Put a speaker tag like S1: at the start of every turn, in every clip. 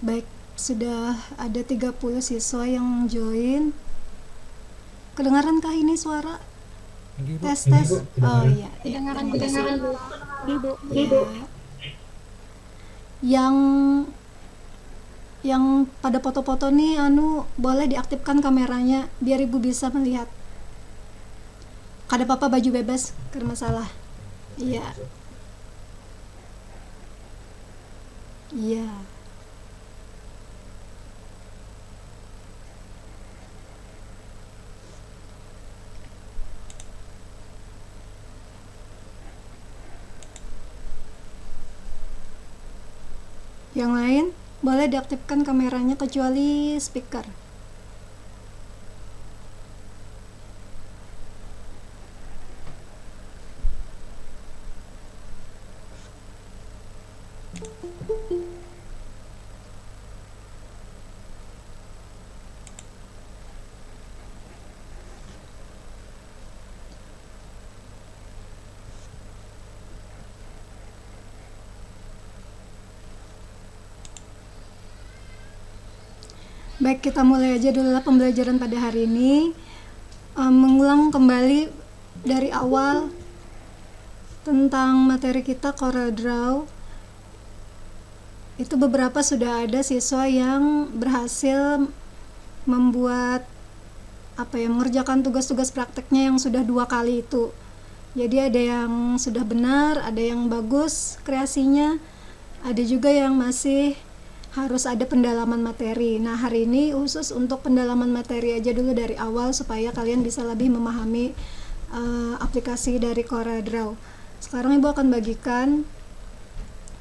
S1: Baik, sudah ada 30 siswa yang join. Kedengaran kah ini suara? Tes. Oh iya,
S2: Kedengaran
S1: terima kasih.
S2: Ibu.
S1: Ya, yang pada foto-foto nih boleh diaktifkan kameranya biar ibu bisa melihat. Kada apa-apa, baju bebas, kada masalah. Iya. Iya. Yang lain boleh diaktifkan kameranya kecuali speaker. Baik, kita mulai aja dulu lah pembelajaran pada hari ini. Mengulang kembali dari awal tentang materi kita CorelDRAW. Itu beberapa sudah ada siswa yang berhasil membuat mengerjakan tugas-tugas prakteknya yang sudah 2 kali itu. Jadi ada yang sudah benar, ada yang bagus kreasinya, ada juga yang masih harus ada pendalaman materi. Nah, hari ini khusus untuk pendalaman materi aja dulu dari awal supaya kalian bisa lebih memahami aplikasi dari CorelDRAW. Sekarang Ibu akan bagikan,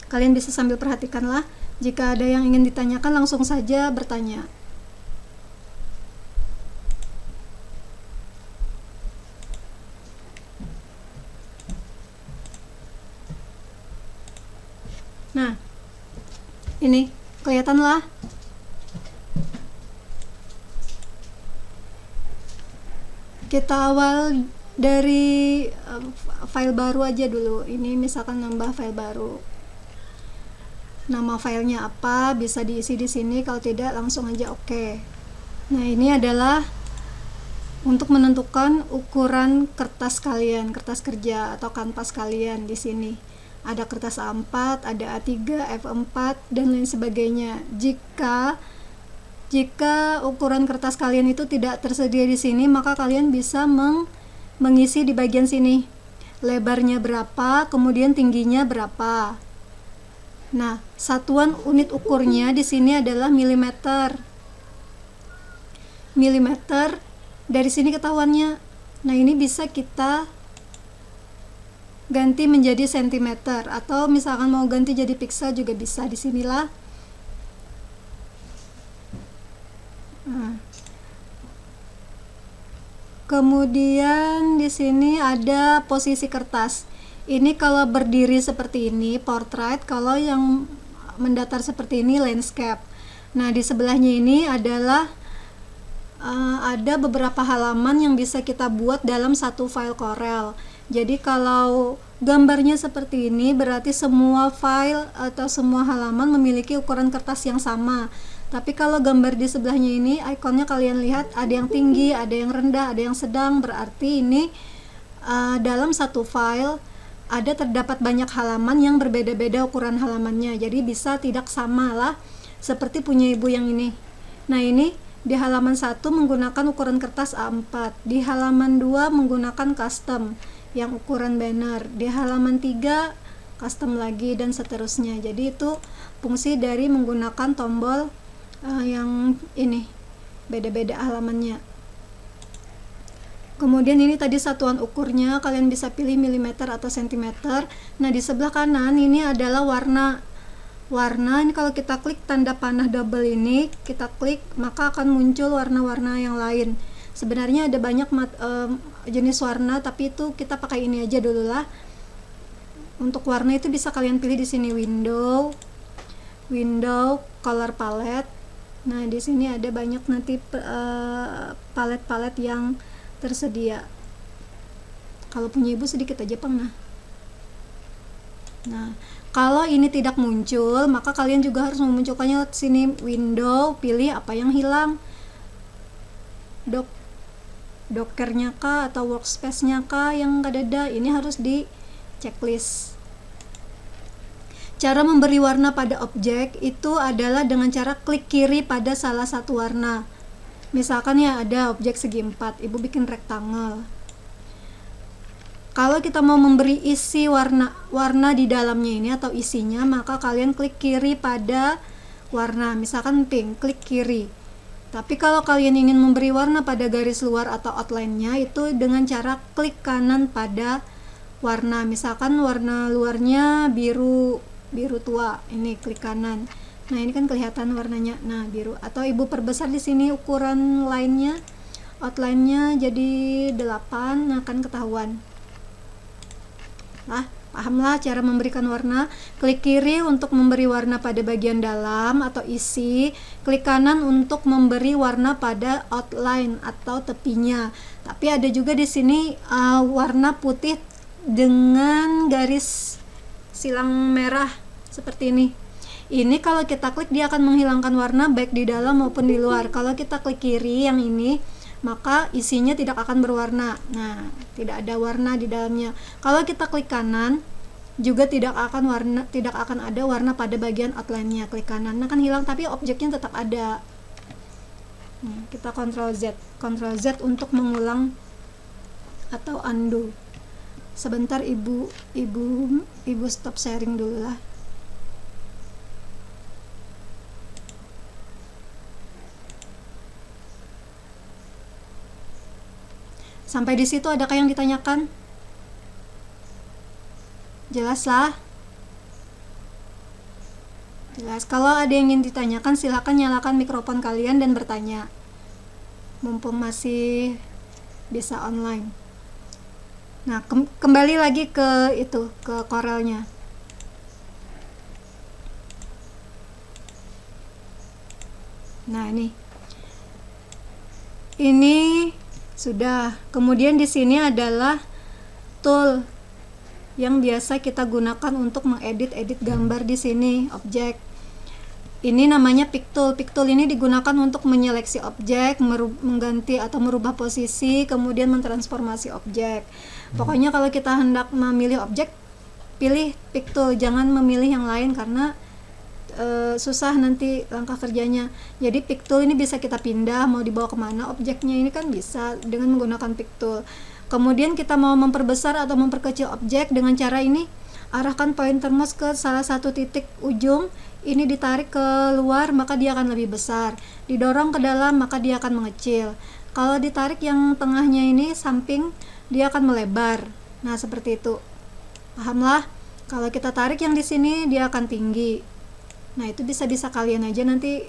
S1: kalian bisa sambil perhatikanlah. Jika ada yang ingin ditanyakan langsung saja bertanya. Nah, ini kelihatan lah. Kita awal dari file baru aja dulu. Ini misalkan nambah file baru. Nama filenya apa, bisa diisi di sini. Kalau tidak langsung aja oke. Nah, ini adalah untuk menentukan ukuran kertas kalian, kertas kerja atau kanvas kalian di sini. Ada kertas A4, ada A3, F4 dan lain sebagainya. Jika ukuran kertas kalian itu tidak tersedia di sini, maka kalian bisa mengisi di bagian sini. Lebarnya berapa, kemudian tingginya berapa. Nah, satuan unit ukurnya di sini adalah milimeter. Milimeter dari sini ketahuannya. Nah, ini bisa kita ganti menjadi sentimeter atau misalkan mau ganti jadi piksel juga bisa di sinilah. Nah, kemudian di sini ada posisi kertas. Ini kalau berdiri seperti ini portrait, kalau yang mendatar seperti ini landscape. Nah, di sebelahnya ini adalah ada beberapa halaman yang bisa kita buat dalam satu file Corel. Jadi kalau gambarnya seperti ini berarti semua file atau semua halaman memiliki ukuran kertas yang sama. Tapi kalau gambar di sebelahnya ini ikonnya kalian lihat ada yang tinggi, ada yang rendah, ada yang sedang, berarti ini dalam satu file terdapat banyak halaman yang berbeda-beda ukuran halamannya. Jadi bisa tidak sama lah seperti punya ibu yang ini. Nah, ini di halaman 1 menggunakan ukuran kertas A4, di halaman 2 menggunakan custom yang ukuran banner, di halaman 3 custom lagi dan seterusnya. Jadi itu fungsi dari menggunakan tombol yang ini, beda-beda halamannya. Kemudian ini tadi satuan ukurnya, kalian bisa pilih milimeter atau sentimeter. Nah, di sebelah kanan ini adalah warna. Ini kalau kita klik tanda panah double ini, kita klik maka akan muncul warna-warna yang lain. Sebenarnya ada banyak jenis warna, tapi itu kita pakai ini aja dulu lah. Untuk warna itu bisa kalian pilih di sini window, color palette. Nah, di sini ada banyak nanti palet-palet yang tersedia. Kalau punya ibu sedikit aja pernah. Nah, kalau ini tidak muncul, maka kalian juga harus memunculkannya sini window, pilih apa yang hilang. Dockernya kah atau workspace-nya kah yang nggak ada, ini harus di checklist. Cara memberi warna pada objek itu adalah dengan cara klik kiri pada salah satu warna. Misalkan ya ada objek segi 4, ibu bikin rectangle. Kalau kita mau memberi isi warna di dalamnya ini atau isinya, maka kalian klik kiri pada warna, misalkan pink, klik kiri. Tapi kalau kalian ingin memberi warna pada garis luar atau outline-nya, itu dengan cara klik kanan pada warna. Misalkan warna luarnya biru tua, ini klik kanan. Nah, ini kan kelihatan warnanya. Nah, biru. Atau ibu perbesar di sini ukuran line-nya, outline-nya jadi 8, nah akan ketahuan. Pahamlah cara memberikan warna. Klik kiri untuk memberi warna pada bagian dalam atau isi, klik kanan untuk memberi warna pada outline atau tepinya. Tapi ada juga di sini warna putih dengan garis silang merah seperti ini. Ini kalau kita klik dia akan menghilangkan warna baik di dalam maupun di luar. Kalau kita klik kiri yang ini, maka isinya tidak akan berwarna. Nah, tidak ada warna di dalamnya. Kalau kita klik kanan, juga tidak akan ada warna pada bagian outline-nya. Klik kanan, nah kan hilang tapi objeknya tetap ada. Kita Ctrl Z untuk mengulang atau undo. Sebentar ibu stop sharing dulu lah. Sampai di situ adakah yang ditanyakan? Jelas lah? Jelas. Kalau ada yang ingin ditanyakan, silakan nyalakan mikrofon kalian dan bertanya. Mumpung masih bisa online. Nah, kembali lagi ke Corel-nya. Nah, ini sudah. Kemudian di sini adalah tool yang biasa kita gunakan untuk mengedit gambar di sini, objek. Ini namanya pick tool. Pick tool ini digunakan untuk menyeleksi objek, mengganti atau merubah posisi, kemudian mentransformasi objek. Pokoknya kalau kita hendak memilih objek, pilih pick tool, jangan memilih yang lain karena susah nanti langkah kerjanya. Jadi pick tool ini bisa kita pindah, mau dibawa kemana objeknya ini kan bisa dengan menggunakan pick tool. Kemudian kita mau memperbesar atau memperkecil objek dengan cara ini, arahkan pointer mouse ke salah satu titik ujung, ini ditarik keluar maka dia akan lebih besar, didorong ke dalam maka dia akan mengecil. Kalau ditarik yang tengahnya ini samping, dia akan melebar. Nah, seperti itu. Pahamlah? Kalau kita tarik yang di sini dia akan tinggi. Nah, itu bisa kalian aja nanti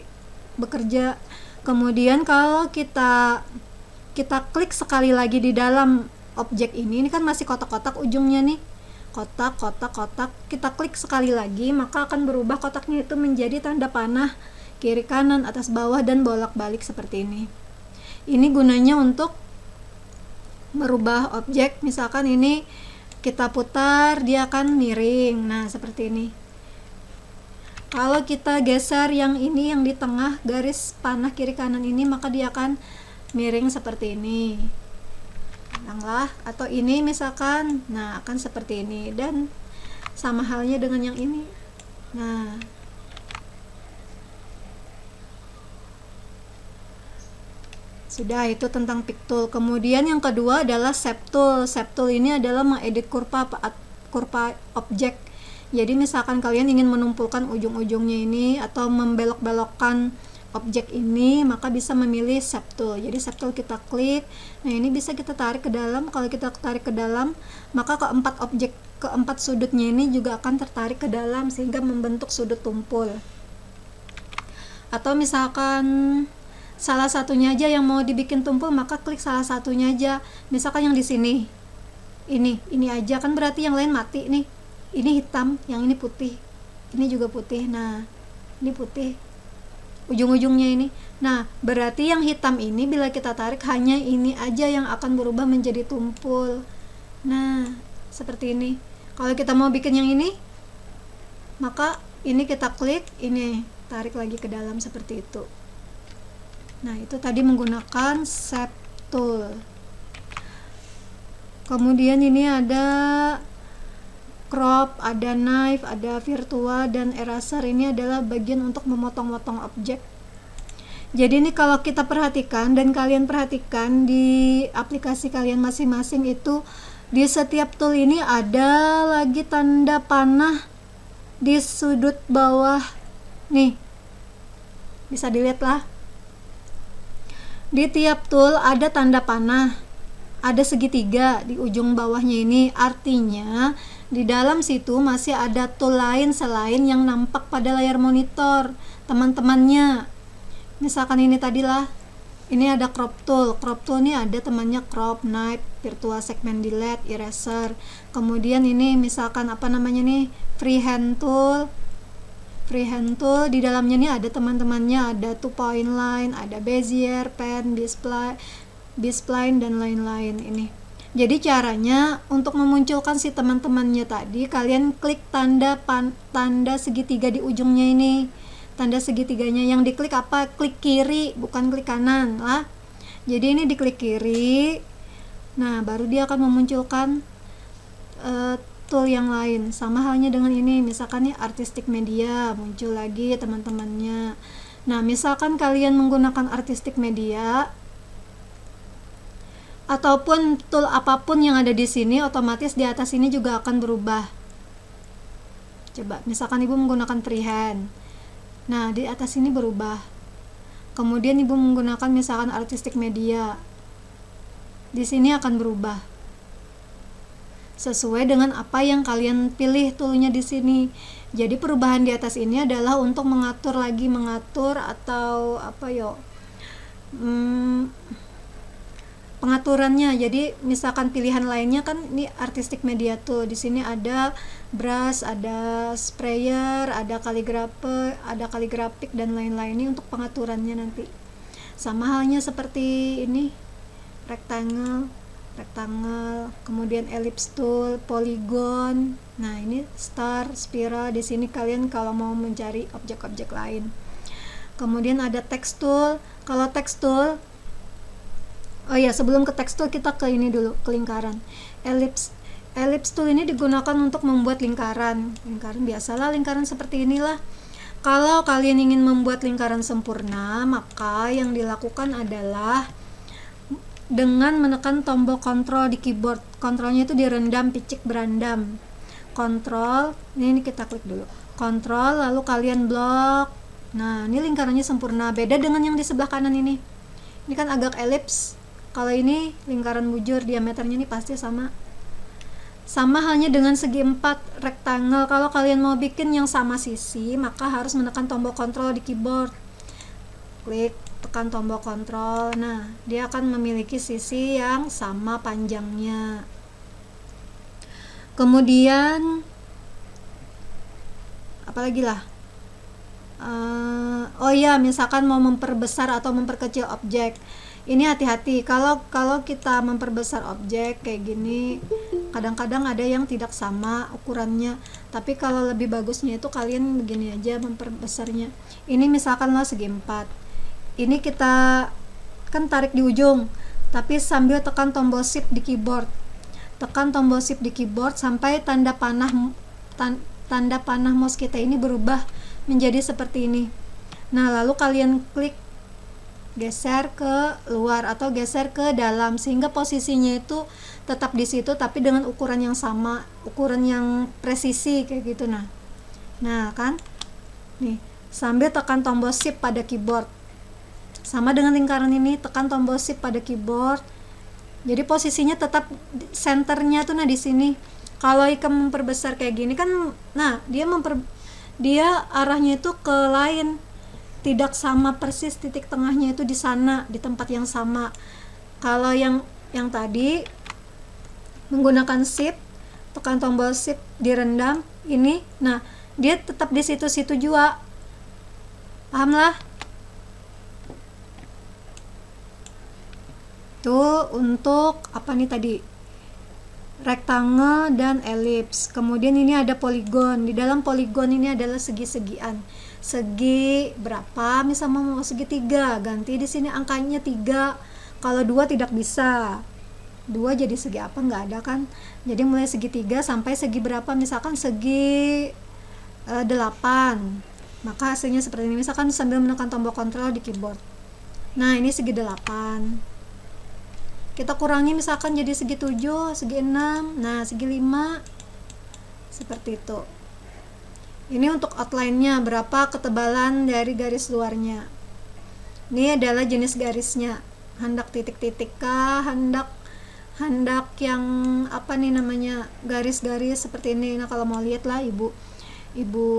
S1: bekerja. Kemudian kalau kita klik sekali lagi di dalam objek ini kan masih kotak-kotak ujungnya nih, kotak, kita klik sekali lagi maka akan berubah kotaknya itu menjadi tanda panah kiri kanan, atas bawah, dan bolak-balik seperti ini. Ini gunanya untuk merubah objek. Misalkan ini kita putar, dia akan miring. Nah, seperti ini. Kalau kita geser yang ini, yang di tengah garis panah kiri kanan ini, maka dia akan miring seperti ini. Tenanglah. Atau ini misalkan, nah akan seperti ini. Dan sama halnya dengan yang ini. Nah, sudah, itu tentang pick tool. Kemudian yang kedua adalah shape tool. Shape tool ini adalah mengedit kurva objek. Jadi misalkan kalian ingin menumpulkan ujung-ujungnya ini atau membelok-belokkan objek ini, maka bisa memilih shape tool. Jadi shape tool kita klik. Nah, ini bisa kita tarik ke dalam. Kalau kita tarik ke dalam, maka keempat sudutnya ini juga akan tertarik ke dalam sehingga membentuk sudut tumpul. Atau misalkan salah satunya aja yang mau dibikin tumpul, maka klik salah satunya aja. Misalkan yang di sini. Ini aja kan berarti yang lain mati nih. Ini hitam, yang ini putih. Ini juga putih. Nah, ini putih. Ujung-ujungnya ini. Nah, berarti yang hitam ini bila kita tarik hanya ini aja yang akan berubah menjadi tumpul. Nah, seperti ini. Kalau kita mau bikin yang ini, maka ini kita klik, ini tarik lagi ke dalam seperti itu. Nah, itu tadi menggunakan shape tool. Kemudian ini ada crop, ada knife, ada virtua, dan eraser. Ini adalah bagian untuk memotong-motong objek. Jadi ini kalau kita perhatikan dan kalian perhatikan di aplikasi kalian masing-masing itu, di setiap tool ini ada lagi tanda panah di sudut bawah nih, bisa dilihat lah, di tiap tool ada tanda panah, ada segitiga di ujung bawahnya ini, artinya di dalam situ masih ada tool lain selain yang nampak pada layar monitor teman-temannya. Misalkan ini tadilah, ini ada crop tool ini ada temannya crop, knife, virtual segment delete, eraser. Kemudian ini misalkan apa namanya nih, freehand tool di dalamnya nih ada teman-temannya, ada 2-point line, ada bezier, pen, B-spline dan lain-lain ini. Jadi caranya untuk memunculkan si teman-temannya tadi, kalian klik tanda segitiga di ujungnya ini. Tanda segitiganya yang diklik apa? Klik kiri, bukan klik kanan lah. Jadi ini diklik kiri. Nah, baru dia akan memunculkan tool yang lain. Sama halnya dengan ini, misalkan nih artistic media, muncul lagi teman-temannya. Nah, misalkan kalian menggunakan artistic media ataupun tool apapun yang ada di sini, otomatis di atas ini juga akan berubah. Coba, misalkan ibu menggunakan freehand. Nah, di atas ini berubah. Kemudian ibu menggunakan misalkan artistic media. Di sini akan berubah. Sesuai dengan apa yang kalian pilih toolnya di sini. Jadi perubahan di atas ini adalah untuk mengatur atau apa yo? Pengaturannya. Jadi misalkan pilihan lainnya kan ini artistic media tuh. Di sini ada brush, ada sprayer, ada kaligrafik dan lain-lain. Ini untuk pengaturannya nanti. Sama halnya seperti ini, rectangle, kemudian ellipse tool, polygon. Nah, ini star, spiral. Di sini kalian kalau mau mencari objek-objek lain. Kemudian ada text tool. Kalau text tool, oh ya, sebelum ke text tool kita ke ini dulu, ke lingkaran. Ellipse tool ini digunakan untuk membuat lingkaran. Biasalah lingkaran seperti inilah. Kalau kalian ingin membuat lingkaran sempurna, maka yang dilakukan adalah dengan menekan tombol kontrol di keyboard. Kontrolnya itu direndam, picik berandam. Kontrol, ini kita klik dulu. Kontrol, lalu kalian blok. Nah, ini lingkarannya sempurna. Beda dengan yang di sebelah kanan ini. Ini kan agak elips. Kalau ini lingkaran bujur, diameternya ini pasti sama. Sama halnya dengan segi 4 rectangle. Kalau kalian mau bikin yang sama sisi, maka harus menekan tombol kontrol di keyboard. Klik, tekan tombol kontrol. Nah, dia akan memiliki sisi yang sama panjangnya. Kemudian apalagi lah? Oh ya, misalkan mau memperbesar atau memperkecil objek. Ini hati-hati, kalau kita memperbesar objek kayak gini, kadang-kadang ada yang tidak sama ukurannya. Tapi kalau lebih bagusnya itu kalian begini aja memperbesarnya. Ini misalkanlah segi 4. Ini kita kan tarik di ujung, tapi sambil tekan tombol shift di keyboard. Tekan tombol shift di keyboard sampai tanda panah mouse kita ini berubah menjadi seperti ini. Nah, lalu kalian klik geser ke luar atau geser ke dalam sehingga posisinya itu tetap di situ tapi dengan ukuran yang sama, ukuran yang presisi kayak gitu. Nah kan, nih sambil tekan tombol shift pada keyboard, sama dengan lingkaran ini, tekan tombol shift pada keyboard. Jadi posisinya tetap senternya tuh di sini. Kalau Ika memperbesar kayak gini kan, nah dia arahnya itu ke lain. Tidak sama persis, titik tengahnya itu di sana, di tempat yang sama. Kalau yang tadi menggunakan shift, tekan tombol shift direndam ini, nah dia tetap di situ-situ juga. Paham lah? Tuh untuk apa nih tadi? Rectangle dan elips. Kemudian ini ada poligon. Di dalam poligon ini adalah segi-segian. Segi berapa? Misalnya mau segi 3, ganti di sini angkanya 3. Kalau 2 tidak bisa. 2 jadi segi apa? Nggak ada kan? Jadi mulai segi 3 sampai segi berapa? Misalkan segi 8. Maka hasilnya seperti ini. Misalkan sambil menekan tombol kontrol di keyboard. Nah, ini segi 8. Kita kurangi misalkan jadi segi 7, segi 6, nah segi 5, seperti itu. Ini untuk outline-nya, berapa ketebalan dari garis luarnya. Ini adalah jenis garisnya, hendak titik-titik kah, hendak yang apa nih namanya, garis-garis seperti ini. Nah kalau mau lihat lah ibu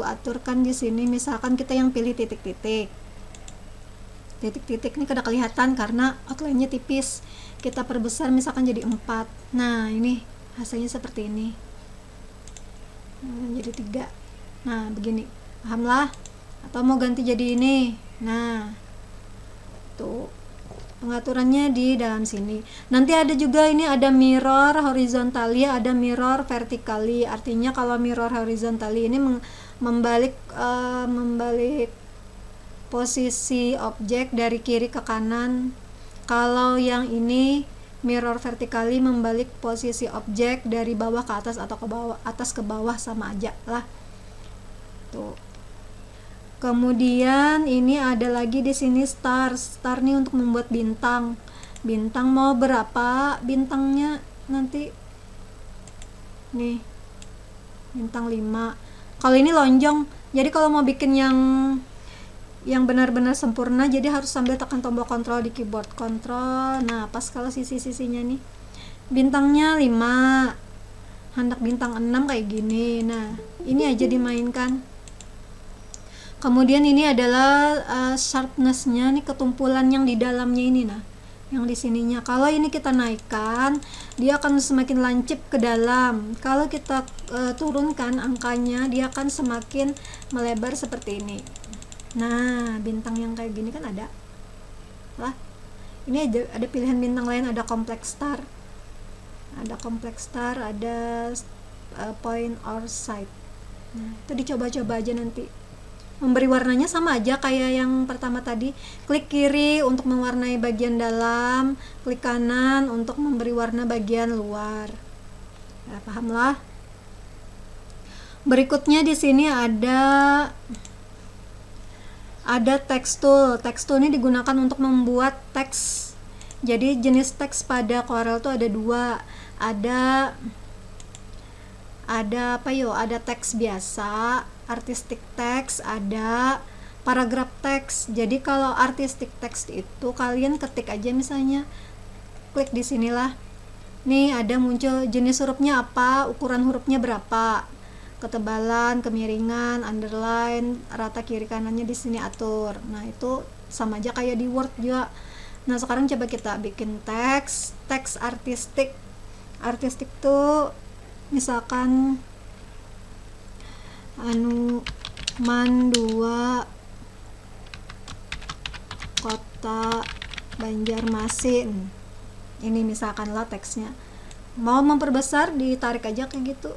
S1: aturkan di sini, misalkan kita yang pilih titik-titik. Titik-titik ini kada kelihatan karena outline-nya tipis. Kita perbesar misalkan jadi 4. Nah ini hasilnya seperti ini. Jadi 3. Nah begini, pahamlah? Atau mau ganti jadi ini. Nah tuh pengaturannya di dalam sini. Nanti ada juga ini, ada mirror horizontally, ada mirror vertically. Artinya kalau mirror horizontally ini membalik posisi objek dari kiri ke kanan. Kalau yang ini mirror vertically membalik posisi objek dari bawah ke atas atau ke bawah, atas ke bawah, sama aja lah. Tuh. Kemudian ini ada lagi di sini star. Star nih untuk membuat bintang. Bintang mau berapa bintangnya nanti? Nih. Bintang 5. Kalau ini lonjong. Jadi kalau mau bikin yang benar-benar sempurna, jadi harus sambil tekan tombol kontrol di keyboard. Kontrol. Nah, pas kalau sisi-sisinya nih. Bintangnya 5. Hendak bintang 6 kayak gini. Nah, ini aja dimainkan. Kemudian ini adalah sharpness-nya nih, ketumpulan yang di dalamnya ini, nah, yang di sininya. Kalau ini kita naikkan, dia akan semakin lancip ke dalam. Kalau kita turunkan angkanya, dia akan semakin melebar seperti ini. Nah, bintang yang kayak gini kan ada. Lah, ini ada pilihan bintang lain, ada complex star. Ada complex star, ada point or side. Nah, itu dicoba-coba aja nanti. Memberi warnanya sama aja kayak yang pertama tadi. Klik kiri untuk mewarnai bagian dalam, klik kanan untuk memberi warna bagian luar. Ya, pahamlah. Berikutnya di sini ada text tool. Text tool ini digunakan untuk membuat teks. Jadi jenis teks pada Corel itu ada 2. Ada apa yo? Ada teks biasa, artistic text, ada paragraph text. Jadi kalau artistic text itu kalian ketik aja, misalnya klik di sinilah. Nih ada muncul jenis hurufnya apa, ukuran hurufnya berapa, ketebalan, kemiringan, underline, rata kiri kanannya di sini atur. Nah, itu sama aja kayak di Word juga. Nah, sekarang coba kita bikin teks artistik. Artistik tuh misalkan Man 2 Kota Banjarmasin. Ini misalkan lah teksnya. Mau memperbesar, ditarik aja kayak gitu.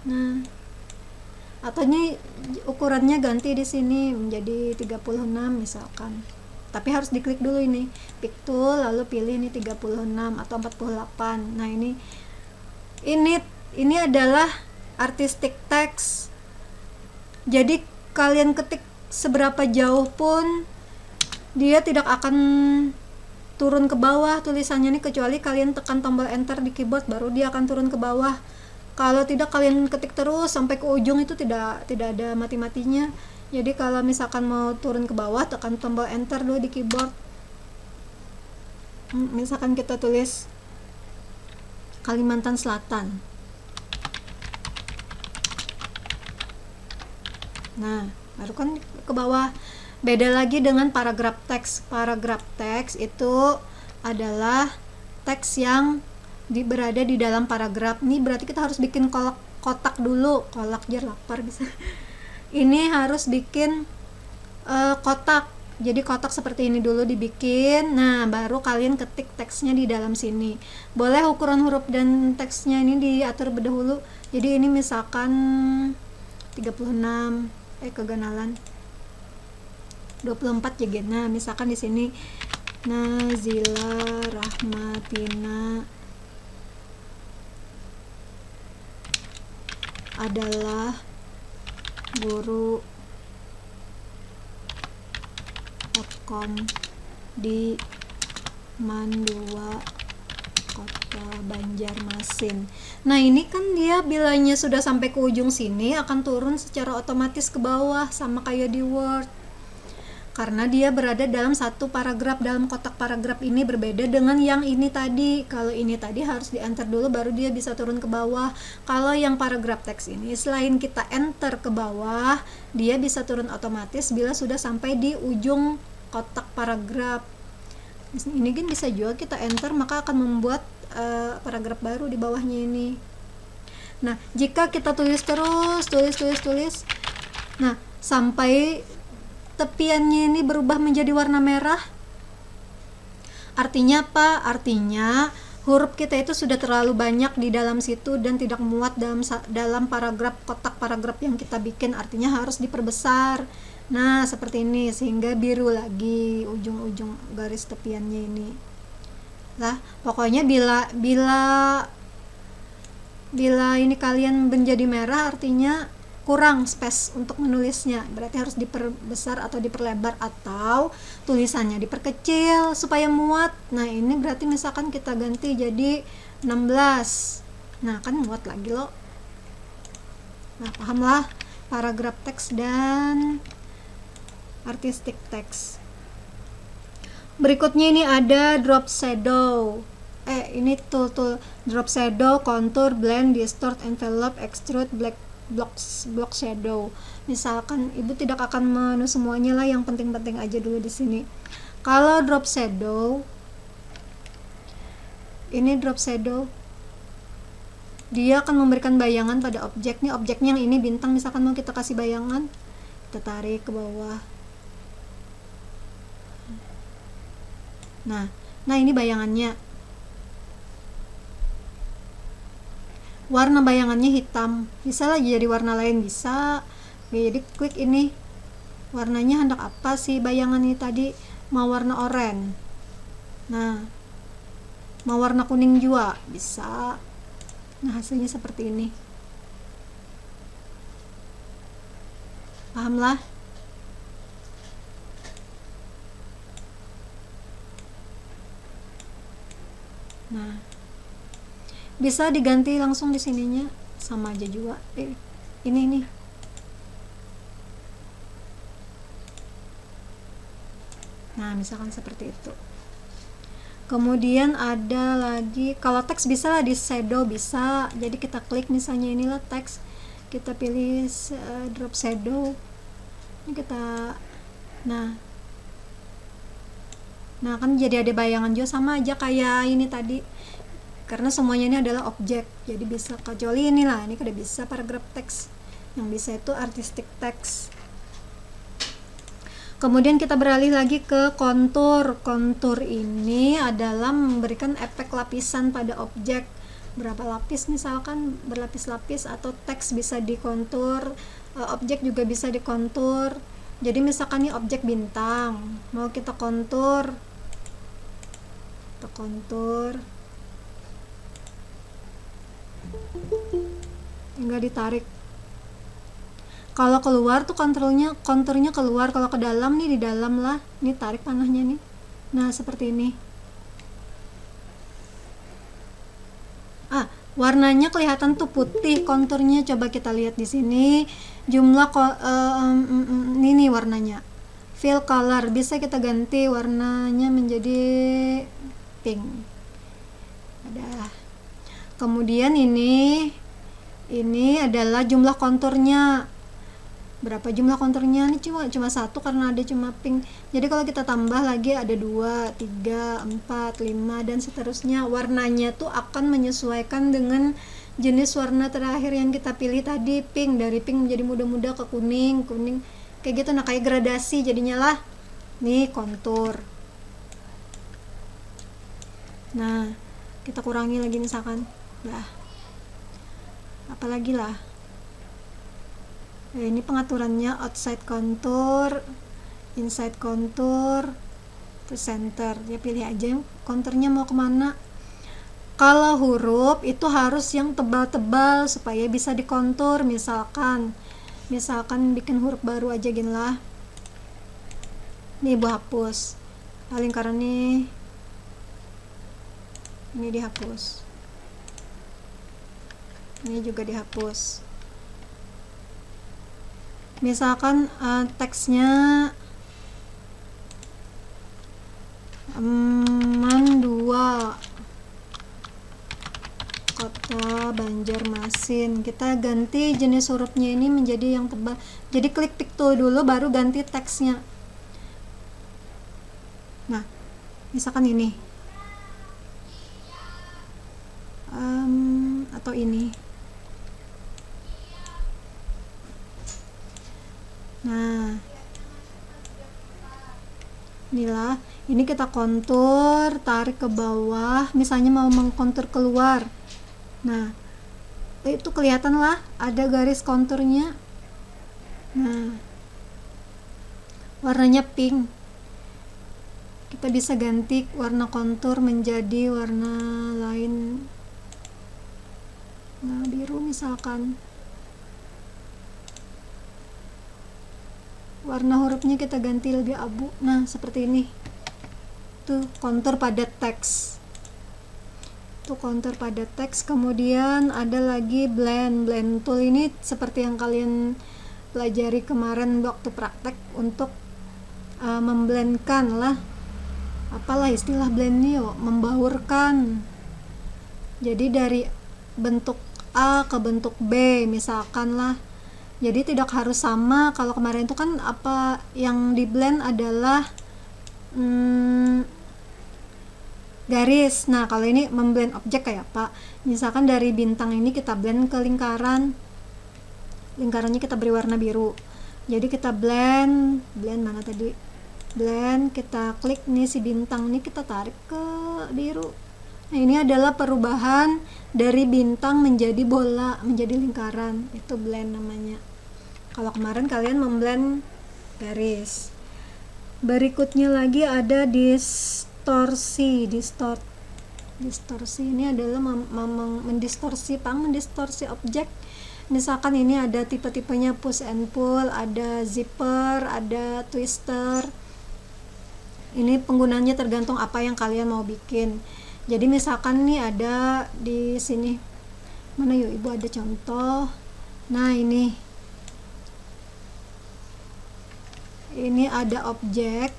S1: Nah, atau ini ukurannya ganti di sini menjadi 36 misalkan. Tapi harus diklik dulu ini, pick tool, lalu pilih ini 36 atau 48. Nah, ini adalah artistic text. Jadi kalian ketik seberapa jauh pun dia tidak akan turun ke bawah tulisannya nih, kecuali kalian tekan tombol enter di keyboard, baru dia akan turun ke bawah. Kalau tidak, kalian ketik terus sampai ke ujung, itu tidak ada mati-matinya. Jadi kalau misalkan mau turun ke bawah, tekan tombol enter dulu di keyboard. Misalkan kita tulis Kalimantan Selatan. Nah, baru kan ke bawah. Beda lagi dengan paragraph text. Paragraph text itu adalah teks yang berada di dalam paragraf. Ini berarti kita harus bikin kotak dulu. Kolak jar lapar bisa. Ini harus bikin kotak. Jadi kotak seperti ini dulu dibikin. Nah, baru kalian ketik teksnya di dalam sini. Boleh ukuran huruf dan teksnya ini diatur berdahulu. Jadi ini misalkan 36 keganalan 24 ya. Nah, misalkan di sini Nazila Rahmatina adalah guru Kom di Mandua, Kota Banjarmasin. Nah, ini kan dia bilanya sudah sampai ke ujung sini akan turun secara otomatis ke bawah sama kayak di Word. Karena dia berada dalam satu paragraf, dalam kotak paragraf ini berbeda dengan yang ini tadi. Kalau ini tadi harus di enter dulu baru dia bisa turun ke bawah. Kalau yang paragraf teks ini selain kita enter ke bawah, dia bisa turun otomatis bila sudah sampai di ujung kotak paragraf. Ini kan bisa juga kita enter, maka akan membuat paragraf baru di bawahnya ini. Nah, jika kita tulis terus, tulis, nah sampai tepiannya ini berubah menjadi warna merah, artinya apa? Artinya huruf kita itu sudah terlalu banyak di dalam situ dan tidak muat dalam paragraf, kotak paragraf yang kita bikin, artinya harus diperbesar. Nah, seperti ini, sehingga biru lagi ujung-ujung garis tepiannya ini. Lah, pokoknya bila ini kalian menjadi merah, artinya kurang space untuk menulisnya. Berarti harus diperbesar atau diperlebar, atau tulisannya diperkecil supaya muat. Nah, ini berarti misalkan kita ganti jadi 16. Nah, kan muat lagi loh. Nah, pahamlah paragraf teks dan artistic text. Berikutnya ini ada drop shadow. Ini tool drop shadow, contour, blend, distort, envelope, extrude, block shadow. Misalkan ibu tidak akan menu semuanya lah, yang penting-penting aja dulu di sini. Kalau drop shadow, ini drop shadow, dia akan memberikan bayangan pada objek. Nih objeknya yang ini bintang, misalkan mau kita kasih bayangan, kita tarik ke bawah. Nah ini bayangannya. Warna bayangannya hitam. Bisa lagi jadi warna lain, bisa. Jadi klik ini. Warnanya hendak apa sih bayangan ini tadi? Mau warna oranye. Nah, mau warna kuning juga bisa. Nah, hasilnya seperti ini. Pahamlah? Nah, bisa diganti langsung di sininya, sama aja juga. Ini. Nah, misalkan seperti itu. Kemudian ada lagi, kalau teks bisa lah di shadow, bisa. Jadi kita klik misalnya inilah teks, kita pilih drop shadow. Ini kita, nah kan jadi ada bayangan juga, sama aja kayak ini tadi, karena semuanya ini adalah objek, jadi bisa, kecuali inilah, ini udah bisa paragraf teks, yang bisa itu artistic text. Kemudian kita beralih lagi ke kontur. Kontur ini adalah memberikan efek lapisan pada objek. Berapa lapis, misalkan berlapis-lapis, atau teks bisa dikontur, objek juga bisa dikontur. Jadi misalkan ini objek bintang, mau kita kontur, tinggal ditarik. Kalau keluar tuh konturnya keluar, kalau ke dalam nih di dalam lah. Ini tarik panahnya nih. Nah, seperti ini. Warnanya kelihatan tuh putih konturnya. Coba kita lihat di sini. Jumlah ini warnanya. Fill color, bisa kita ganti warnanya menjadi pink. Ada. Kemudian ini adalah jumlah konturnya. Berapa jumlah konturnya? Ini cuma satu karena ada cuma pink. Jadi kalau kita tambah lagi ada 2, 3, 4, 5 dan seterusnya. Warnanya tuh akan menyesuaikan dengan jenis warna terakhir yang kita pilih tadi, pink. Dari pink menjadi muda-muda ke kuning kayak gitu. Nah, kayak gradasi jadinya lah. nih kontur. Nah, kita kurangi lagi misalkan. Nah, apalagi lah. Ini pengaturannya outside contour, inside contour, to center. Ya pilih aja konturnya mau kemana. Kalau huruf itu harus yang tebal-tebal supaya bisa dikontur. Misalkan bikin huruf baru aja gini lah. Nih ibu hapus. Lingkaran nih. Ini dihapus. Ini juga dihapus. Misalkan teksnya Mandua Kota Banjarmasin. Kita ganti jenis hurufnya ini menjadi yang tebal. Jadi klik pick tool dulu baru ganti teksnya. Nah, misalkan ini atau ini. Nah, inilah, ini kita kontur, tarik ke bawah, misalnya mau mengkontur keluar. Nah, itu kelihatan lah, ada garis konturnya. Nah, warnanya pink. Kita bisa ganti warna kontur menjadi warna lain. Nah, biru misalkan. Warna hurufnya kita ganti lebih abu. Nah, seperti ini. Tuh, kontur pada teks. Tuh, kontur pada teks. Kemudian ada lagi blend. Blend tool ini seperti yang kalian pelajari kemarin waktu praktek untuk memblendkan lah. Apalah istilah blendnya, membaurkan. Jadi dari bentuk A ke bentuk B misalkan lah. Jadi tidak harus sama. Kalau kemarin itu kan apa yang di blend adalah garis. Nah, kalau ini memblend objek kayak apa? Misalkan dari bintang ini kita blend ke lingkaran. Lingkarannya kita beri warna biru. Jadi kita blend mana tadi? Blend, kita klik nih si bintang nih, kita tarik ke biru. Nah, ini adalah perubahan dari bintang menjadi bola, menjadi lingkaran. Itu blend namanya. Kalau kemarin kalian memblend garis. Berikutnya lagi ada distorsi. Distorsi ini adalah mendistorsi objek. Misalkan ini ada tipe-tipenya push and pull, ada zipper, ada twister. Ini penggunanya tergantung apa yang kalian mau bikin. Jadi misalkan nih ada di sini. Mana yuk ibu ada contoh. Nah, ini ada objek.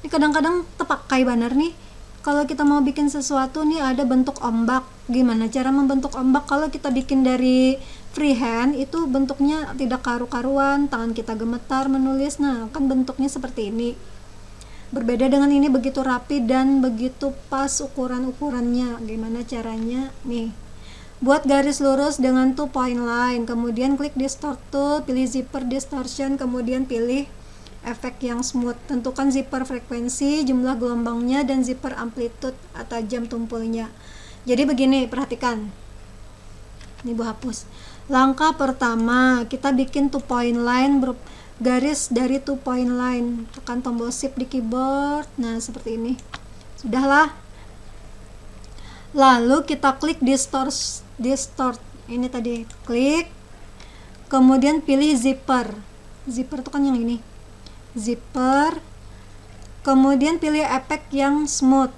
S1: Ini kadang-kadang terpakai benar nih. Kalau kita mau bikin sesuatu nih ada bentuk ombak. Gimana cara membentuk ombak? Kalau kita bikin dari freehand itu bentuknya tidak karu-karuan, tangan kita gemetar menulis. Nah, kan bentuknya seperti ini. Berbeda dengan ini, begitu rapi dan begitu pas ukuran-ukurannya. Gimana caranya? Nih. Buat garis lurus dengan 2 point line, kemudian klik distort tool, pilih zipper distortion, kemudian pilih efek yang smooth. Tentukan zipper frekuensi, jumlah gelombangnya, dan zipper amplitude atau jam tumpulnya. Jadi begini, perhatikan. Ini Bu hapus. Langkah pertama, kita bikin 2 point line, garis dari 2 point line. Tekan tombol shift di keyboard. Nah, seperti ini. Sudahlah. Lalu kita klik distort. Ini tadi klik. Kemudian pilih zipper. Zipper itu kan yang ini. Zipper. Kemudian pilih efek yang smooth.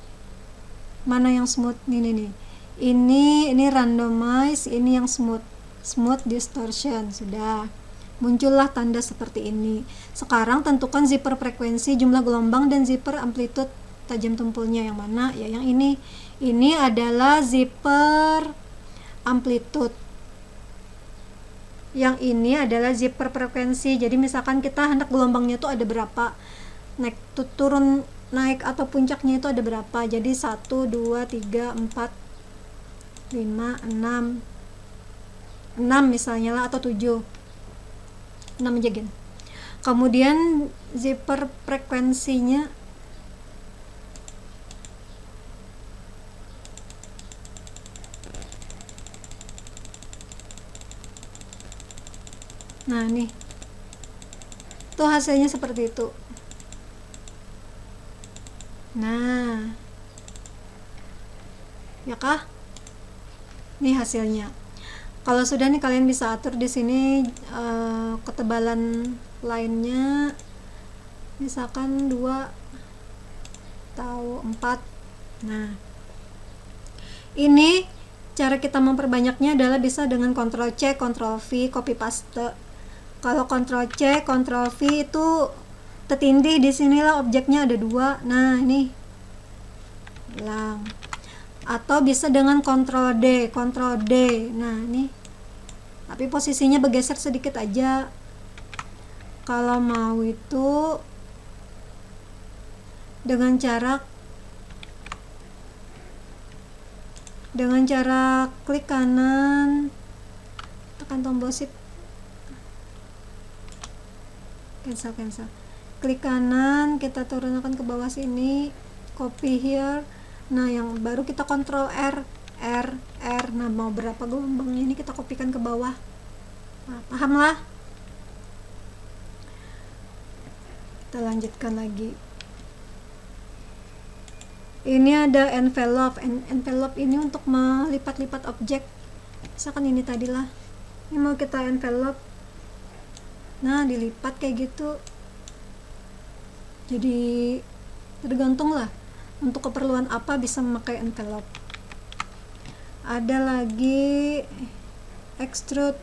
S1: Mana yang smooth? Ini nih. Ini randomize, ini yang smooth. Smooth distortion. Sudah. Muncullah tanda seperti ini. Sekarang tentukan zipper frekuensi, jumlah gelombang, dan zipper amplitude tajam tumpulnya. Yang mana? Ya yang ini. Ini adalah zipper amplitude. Yang ini adalah zipper frekuensi. Jadi misalkan kita hendak gelombangnya itu ada berapa, turun naik atau puncaknya itu ada berapa. Jadi 1, 2, 3, 4, 5, 6 misalnya lah, atau 7. 6 aja gini. Kemudian zipper frekuensinya nah nih tuh hasilnya seperti itu. Nah ya kah, nih hasilnya. Kalau sudah nih kalian bisa atur di sini ketebalan lainnya, misalkan 2 atau 4. Nah ini cara kita memperbanyaknya adalah bisa dengan Ctrl C, Ctrl V, copy paste. Kalau Ctrl C, Ctrl V itu tertindih di sinilah objeknya ada 2. Nah ini hilang. Atau bisa dengan Ctrl D, Ctrl D. Nah ini tapi posisinya bergeser sedikit aja. Kalau mau itu dengan cara klik kanan, tekan tombol shift, cancel, klik kanan, kita turunkan ke bawah sini, copy here. Nah yang baru kita Ctrl R. Nah mau berapa gelombangnya ini kita kopikan ke bawah. Nah, paham lah. Kita lanjutkan lagi. Ini ada envelope. Envelope ini untuk melipat-lipat objek. Misalkan ini tadilah. Ini mau kita envelope. Nah, dilipat kayak gitu. Jadi tergantung lah untuk keperluan apa bisa memakai envelope. Ada lagi extrude.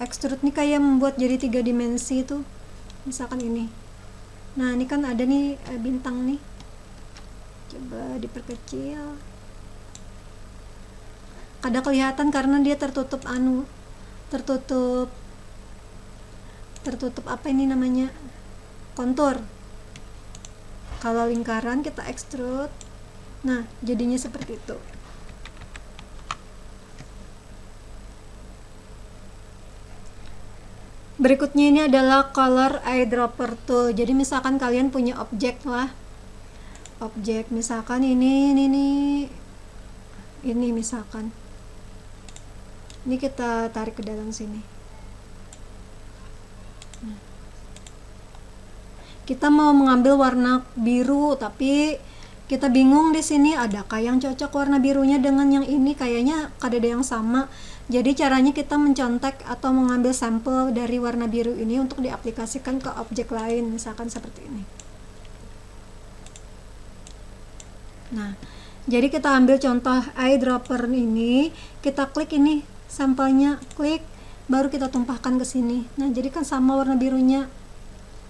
S1: Extrude ini kayak membuat jadi 3 dimensi itu. Misalkan ini. Nah, ini kan ada nih bintang nih. Coba diperkecil. Kada kelihatan karena dia tertutup tertutup apa ini namanya? Kontur. Kalau lingkaran kita extrude. Nah, jadinya seperti itu. Berikutnya ini adalah color eyedropper tool. Jadi misalkan kalian punya objek lah. Objek misalkan ini misalkan. Ini kita tarik ke dalam sini. Nah. Kita mau mengambil warna biru tapi kita bingung di sini adakah yang cocok warna birunya dengan yang ini, kayaknya kada ada yang sama. Jadi caranya kita mencontek atau mengambil sampel dari warna biru ini untuk diaplikasikan ke objek lain, misalkan seperti ini. Nah, jadi kita ambil contoh eyedropper ini, kita klik ini sampelnya, klik, baru kita tumpahkan ke sini. Nah, jadi kan sama warna birunya.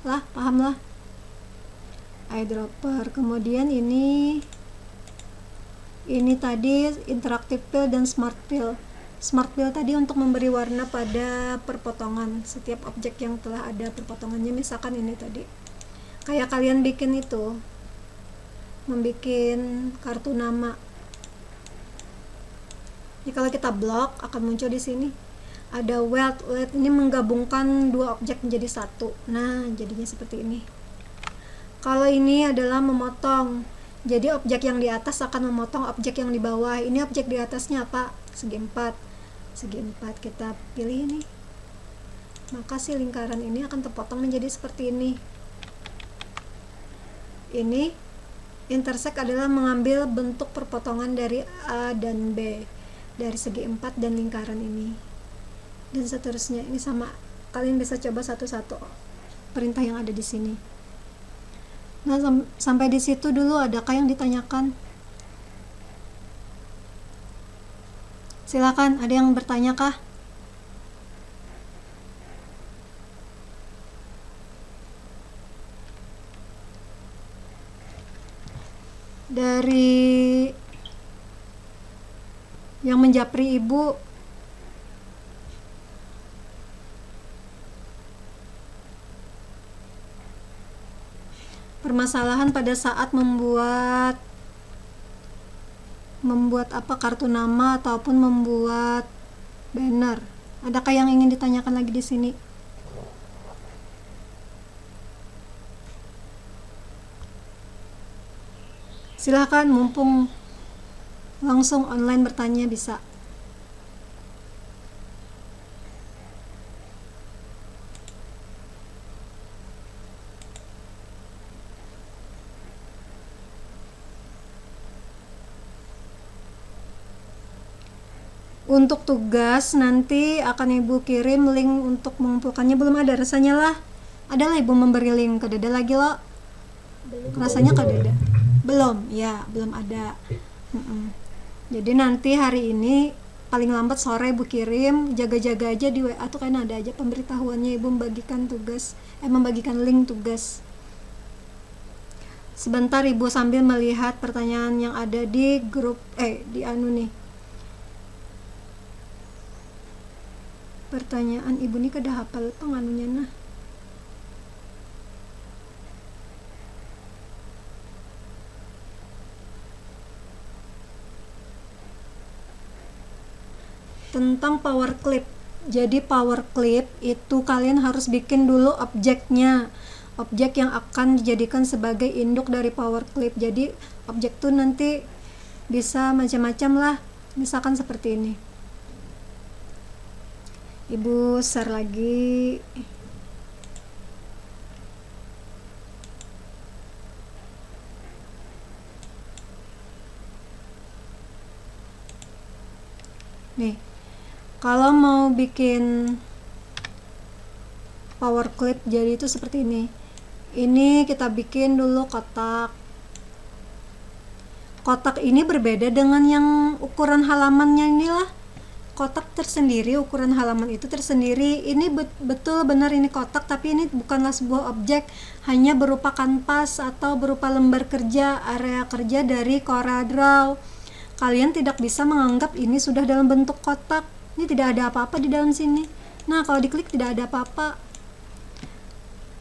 S1: Lah, paham lah. Eyedropper. Kemudian ini tadi interactive fill dan smart fill. Smart fill tadi untuk memberi warna pada perpotongan setiap objek yang telah ada perpotongannya. Misalkan ini tadi kayak kalian bikin itu, membuat kartu nama. Jadi kalau kita blok akan muncul di sini ada weld ini menggabungkan 2 objek menjadi 1. Nah, jadinya seperti ini. Kalau ini adalah memotong, jadi objek yang di atas akan memotong objek yang di bawah. Ini objek di atasnya apa? Segi 4 kita pilih ini, maka si lingkaran ini akan terpotong menjadi seperti ini. Ini intersect adalah mengambil bentuk perpotongan dari A dan B dari segi 4 dan lingkaran ini, dan seterusnya. Ini sama, kalian bisa coba satu-satu perintah yang ada di sini. Nah, sampai di situ dulu, adakah yang ditanyakan? Silakan, ada yang bertanya kah? Dari yang menjapri ibu, permasalahan pada saat membuat apa, kartu nama ataupun membuat banner. Adakah yang ingin ditanyakan lagi di sini? Silahkan, mumpung langsung online bertanya bisa. Untuk tugas nanti akan Ibu kirim link untuk mengumpulkannya. Belum ada rasanya lah. Adalah Ibu memberi link ke Deda lagi lo. Rasanya ke Deda. Belum, ya belum ada. Jadi nanti hari ini paling lambat sore Ibu kirim. Jaga-jaga aja di WA tuh kan ada aja pemberitahuannya Ibu membagikan tugas, membagikan link tugas. Sebentar Ibu sambil melihat pertanyaan yang ada di grup di anu nih. Pertanyaan Ibu nih kada hafal penganunya nah. Tentang power clip. Jadi power clip itu kalian harus bikin dulu objeknya. Objek yang akan dijadikan sebagai induk dari power clip. Jadi objek tuh nanti bisa macam-macam lah. Misalkan seperti ini. Ibu share lagi. Nih, kalau mau bikin power clip jadi itu seperti ini. Ini kita bikin dulu kotak. Kotak ini berbeda dengan yang ukuran halamannya inilah. Kotak tersendiri, ukuran halaman itu tersendiri. Ini betul benar ini kotak, tapi ini bukanlah sebuah objek, hanya berupa kanvas atau berupa lembar kerja, area kerja dari CorelDRAW. Kalian tidak bisa menganggap ini sudah dalam bentuk kotak. Ini tidak ada apa-apa di dalam sini. Nah, kalau diklik tidak ada apa-apa.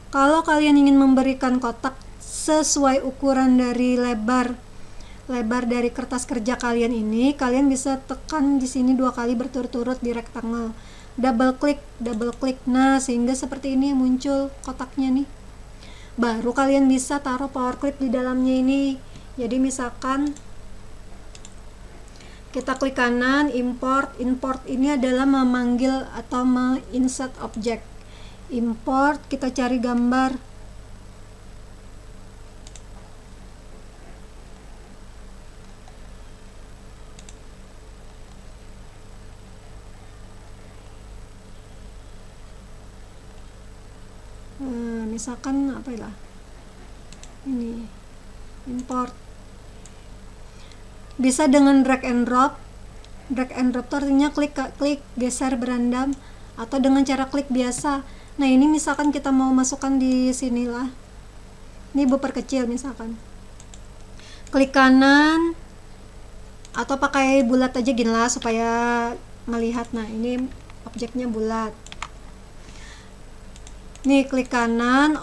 S1: Kalau kalian ingin memberikan kotak sesuai ukuran dari lebar dari kertas kerja kalian ini, kalian bisa tekan di sini 2 kali berturut-turut di rectangle. Double klik. Nah, sehingga seperti ini muncul kotaknya nih. Baru kalian bisa taruh power clip di dalamnya ini. Jadi misalkan kita klik kanan, import ini adalah memanggil atau insert objek. Import, kita cari gambar. Misalkan apa ya, ini import. Bisa dengan drag and drop itu artinya klik geser berandam, atau dengan cara klik biasa. Nah, ini misalkan kita mau masukkan di sinilah, ini Ibu perkecil misalkan, klik kanan atau pakai bulat aja gini lah supaya melihat. Nah, ini objeknya bulat. Nih, klik kanan,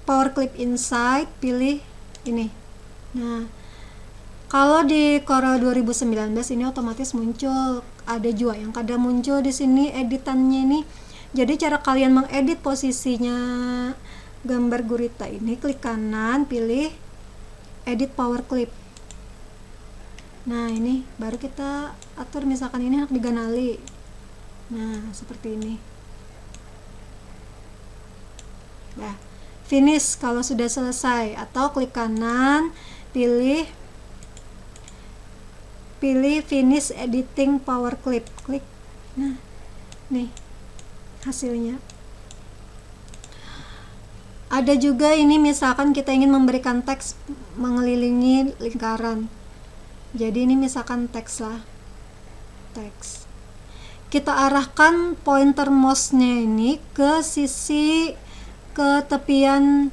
S1: power clip inside, pilih ini. Nah, kalau di Corel 2019 ini otomatis muncul. Ada juga yang kadang muncul di sini editannya ini. Jadi cara kalian mengedit posisinya gambar gurita ini, klik kanan, pilih edit power clip. Nah, ini baru kita atur, misalkan ini harus diganali. Nah, seperti ini. Nah, finish kalau sudah selesai, atau klik kanan, pilih finish editing power clip, klik. Nah, nih hasilnya. Ada juga ini misalkan kita ingin memberikan teks mengelilingi lingkaran. Jadi ini misalkan teks lah, teks. Kita arahkan pointer mouse-nya ini ke sisi ke tepian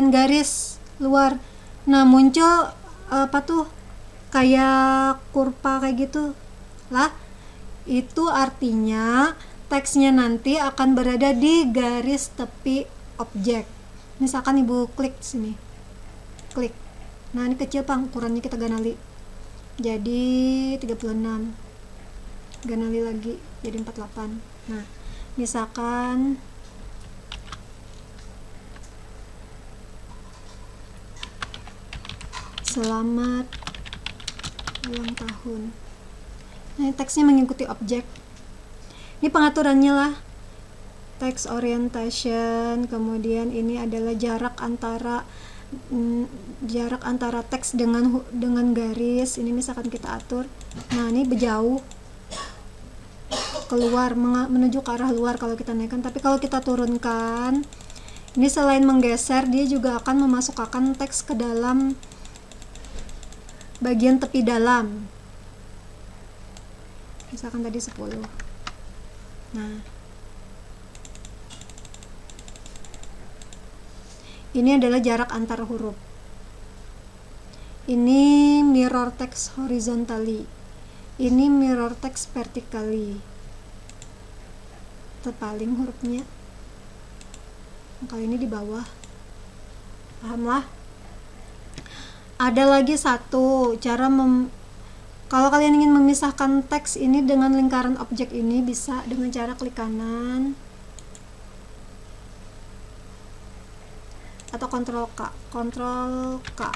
S1: garis luar. Nah, muncul apa tuh, kayak kurva kayak gitu lah. Itu artinya teksnya nanti akan berada di garis tepi objek. Misalkan Ibu klik sini, klik. Nah, ini kecil Pang, ukurannya kita ganali jadi 36, ganali lagi jadi 48. Nah, misalkan Selamat ulang tahun. Nah, teksnya mengikuti objek. Ini pengaturannya lah. Text orientation, kemudian ini adalah jarak antara teks dengan garis. Ini misalkan kita atur. Nah, ini berjauh keluar, menuju ke arah luar kalau kita naikkan. Tapi kalau kita turunkan, ini selain menggeser, dia juga akan memasukkan teks ke dalam bagian tepi dalam. Misalkan tadi 10. Nah, ini adalah jarak antar huruf. Ini mirror text horizontally. Ini mirror text vertically. Terpaling hurufnya. Kalau ini di bawah. Paham lah? Ada lagi satu cara kalau kalian ingin memisahkan teks ini dengan lingkaran objek ini, bisa dengan cara klik kanan atau Ctrl K.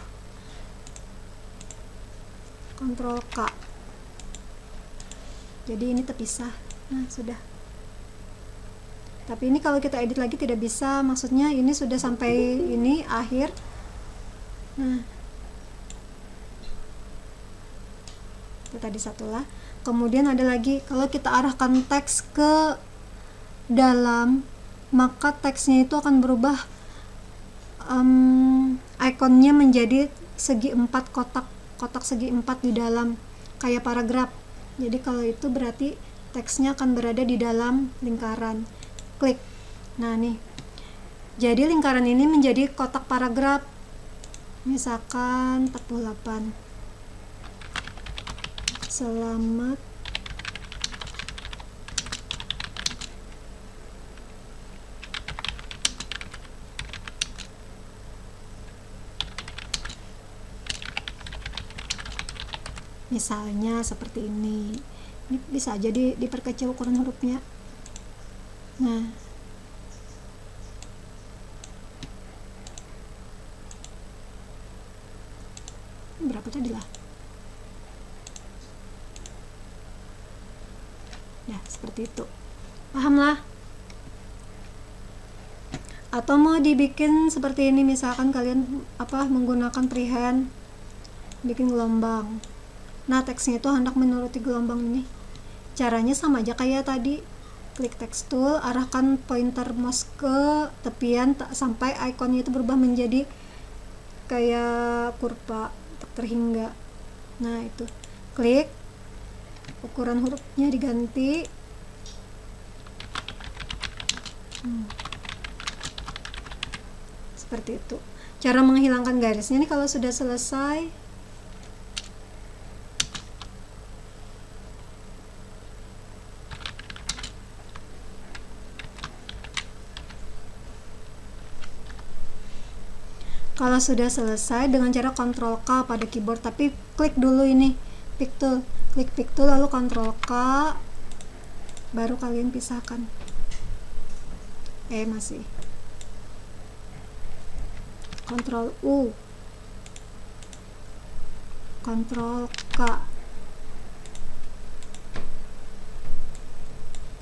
S1: Jadi ini terpisah. Nah, sudah. Tapi ini kalau kita edit lagi tidak bisa, maksudnya ini sudah sampai ini akhir. Nah, itu tadi satu lah. Kemudian ada lagi, kalau kita arahkan teks ke dalam, maka teksnya itu akan berubah, ikonnya menjadi segi 4, kotak segi 4 di dalam, kayak paragraf. Jadi kalau itu berarti teksnya akan berada di dalam lingkaran. Klik. Nah, nih. Jadi lingkaran ini menjadi kotak paragraf. Misalkan 48. Selamat misalnya seperti ini. Ini bisa jadi diperkecil ukuran hurufnya. Nah, berapa tadi lah? Ya, seperti itu. Paham lah? Atau mau dibikin seperti ini, misalkan kalian menggunakan freehand, bikin gelombang. Nah, teksnya itu hendak menuruti gelombang ini. Caranya sama aja kayak tadi. Klik text tool, arahkan pointer mouse ke tepian sampai ikonnya itu berubah menjadi kayak kurva terhingga. Nah, itu. Klik. Ukuran hurufnya diganti. Seperti itu. Cara menghilangkan garisnya ini kalau sudah selesai. Kalau sudah selesai dengan cara Ctrl K pada keyboard, tapi klik dulu ini pick tool. Klik pick tool lalu Ctrl K, baru kalian pisahkan. Masih. Ctrl U, Ctrl K.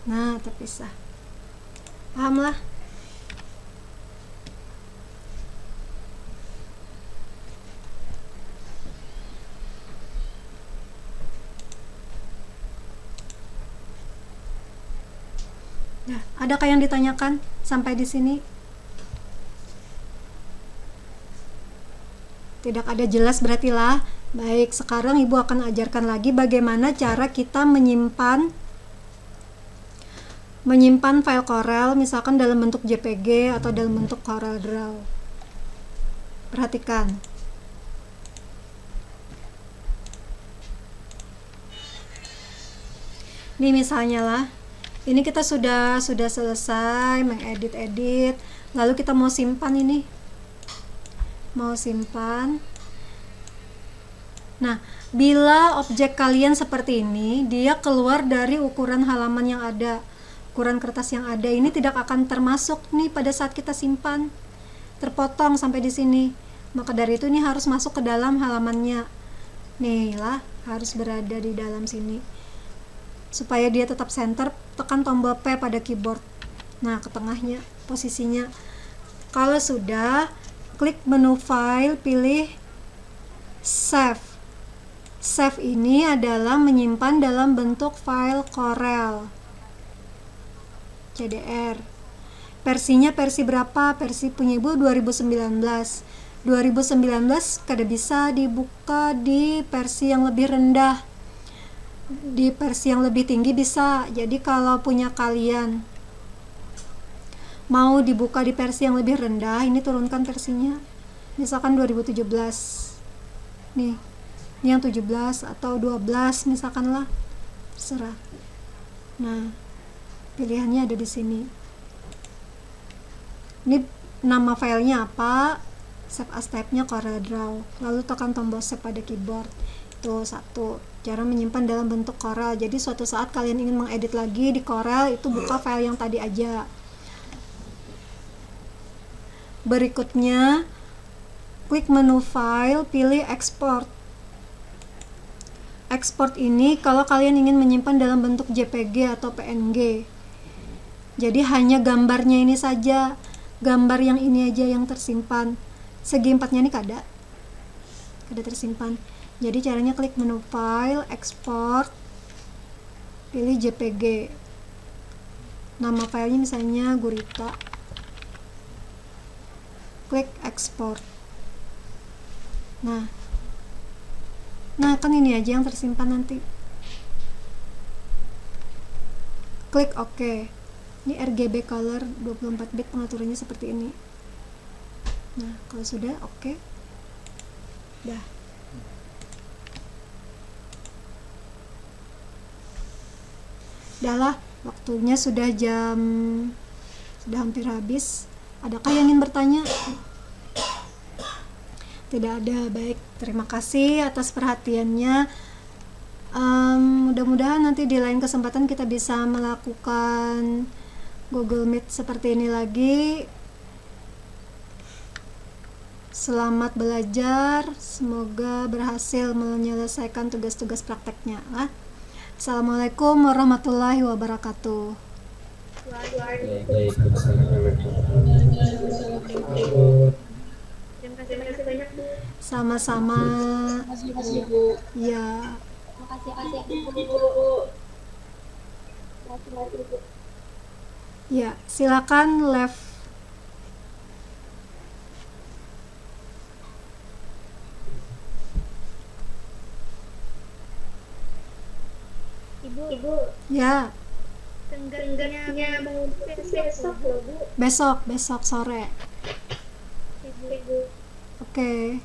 S1: Nah, terpisah. Paham lah? Nah, adakah yang ditanyakan sampai di sini? Tidak ada, jelas berarti lah. Baik, sekarang Ibu akan ajarkan lagi bagaimana cara kita menyimpan file Corel, misalkan dalam bentuk JPG atau dalam bentuk Corel Draw. Perhatikan. Ini misalnya lah. Ini kita sudah selesai mengedit, lalu kita mau simpan ini. Mau simpan. Nah, bila objek kalian seperti ini, dia keluar dari ukuran halaman yang ada, ukuran kertas yang ada, ini tidak akan termasuk nih pada saat kita simpan. Terpotong sampai di sini. Maka dari itu ini harus masuk ke dalam halamannya. Nih lah, harus berada di dalam sini. Supaya dia tetap center, tekan tombol P pada keyboard. Nah, ke tengahnya posisinya. Kalau sudah, klik menu file, pilih save. Save ini adalah menyimpan dalam bentuk file Corel CDR. Versinya versi berapa? Versi punya Ibu 2019. 2019 kada bisa dibuka di versi yang lebih rendah. Di versi yang lebih tinggi bisa. Jadi kalau punya kalian mau dibuka di versi yang lebih rendah, ini turunkan versinya. Misalkan 2017. Nih, ini yang 17 atau 12 misalkan lah. Terserah. Nah, pilihannya ada di sini. Ini nama filenya apa? Save as type-nya CorelDRAW. Lalu tekan tombol save pada keyboard. Itu satu. Cara menyimpan dalam bentuk Corel. Jadi suatu saat kalian ingin mengedit lagi di Corel, itu buka file yang tadi aja. Berikutnya, klik menu file, pilih export. Export ini kalau kalian ingin menyimpan dalam bentuk JPG atau PNG. Jadi hanya gambarnya ini saja, gambar yang ini aja yang tersimpan. Segi empatnya ini kada tersimpan. Jadi caranya klik menu file, export, pilih JPG. Nama filenya misalnya Gurita. Klik export. Nah kan ini aja yang tersimpan nanti. Klik OK. Ini RGB color 24 bit, pengaturannya seperti ini. Nah, kalau sudah OK. Dah. Dah lah, waktunya sudah hampir habis. Adakah yang ingin bertanya? Tidak ada. Baik, terima kasih atas perhatiannya. Mudah-mudahan nanti di lain kesempatan kita bisa melakukan Google Meet seperti ini lagi. Selamat belajar, semoga berhasil menyelesaikan tugas-tugas prakteknya. Assalamualaikum warahmatullahi wabarakatuh.
S2: Terima kasih banyak, Bu.
S1: Sama-sama.
S2: Terima kasih, Bu.
S1: Ya.
S2: Terima kasih, Bu.
S1: Ya, silakan left.
S2: Ibu.
S1: Ya,
S2: Tenggatnya mau besok loh, Bu.
S1: besok sore.
S2: Ibu.
S1: Oke.